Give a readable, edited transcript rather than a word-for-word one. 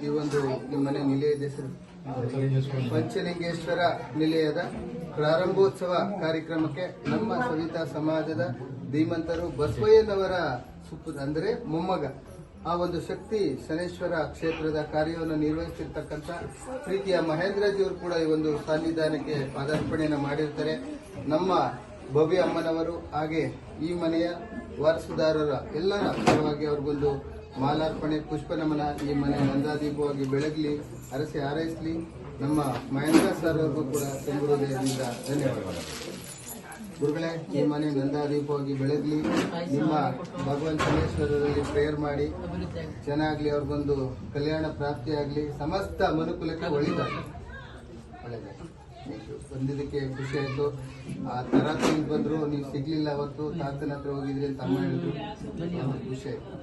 ಈ ಒಂದು ನಿಮ್ಮ ಮನೆ ನಿಲಯದ ಹೆಸರು ಪಂಚಲಿಂಗೇಶ್ವರ ನಿಲಯದ ಪ್ರಾರಂಭೋತ್ಸವ ಕಾರ್ಯಕ್ರಮಕ್ಕೆ ನಮ್ಮ ಸವಿತಾ ಸಮಾಜದ ಧೀಮಂತರು ಬಸವಯ್ಯನವರ ಅಂದರೆ ಮೊಮ್ಮಗ ಆ ಒಂದು ಶಕ್ತಿ ಶನೇಶ್ವರ ಕ್ಷೇತ್ರದ ಕಾರ್ಯವನ್ನು ನಿರ್ವಹಿಸಿರ್ತಕ್ಕಂಥ ಪ್ರೀತಿಯ ಮಹೇಂದ್ರಜಿಯವರು ಕೂಡ ಈ ಒಂದು ಸನ್ನಿಧಾನಕ್ಕೆ ಪಾದಾರ್ಪಣೆಯನ್ನು ಮಾಡಿರ್ತಾರೆ. ನಮ್ಮ ಭವ್ಯ ಅಮ್ಮನವರು ಹಾಗೆ ಈ ಮನೆಯ ವಾರಸುದಾರರ ಎಲ್ಲರ ಪರವಾಗಿ ಅವ್ರಿಗೊಂದು ಮಾಲಾರ್ಪಣೆ ಪುಷ್ಪ ನಮನ ಈ ಮನೆ ನಂದಾದೀಪವಾಗಿ ಬೆಳಗಲಿ, ಅರಸಿ ಹಾರೈಸಲಿ. ನಮ್ಮ ಮಹೇಂದ್ರ ಸರ್ ಅವ್ರಿಗೂ ಕೂಡ ತುಂಬ ಹೃದಯದಿಂದ ಧನ್ಯವಾದಗಳು. ಗುರುಗಳೇ, ಈ ಮನೆ ನಂದಾದೀಪವಾಗಿ ಬೆಳಗಲಿ. ನಿಮ್ಮ ಭಗವಂತ ಶನೇಶ್ವರರಲ್ಲಿ ಪ್ರೇಯರ್ ಮಾಡಿ ಚೆನ್ನಾಗ್ಲಿ, ಅವ್ರಿಗೊಂದು ಕಲ್ಯಾಣ ಪ್ರಾಪ್ತಿಯಾಗಲಿ, ಸಮಸ್ತ ಮನುಕುಲಕ್ಕೆ ಒಳ್ಳೆಯದಾಗಲಿ. ಬಂದಿದ್ದಕ್ಕೆ ಖುಷಿ ಆಯ್ತು. ಆ ತರಾತುರಿ ಬಂದ್ರು, ನೀವು ಸಿಗ್ಲಿಲ್ಲ ಅವತ್ತು, ತಾತನ ಹತ್ರ ಹೋಗಿದ್ರಿ ಅಂತ ಅಮ್ಮ ಹೇಳಿದ್ರು, ಖುಷಿ ಆಯ್ತು.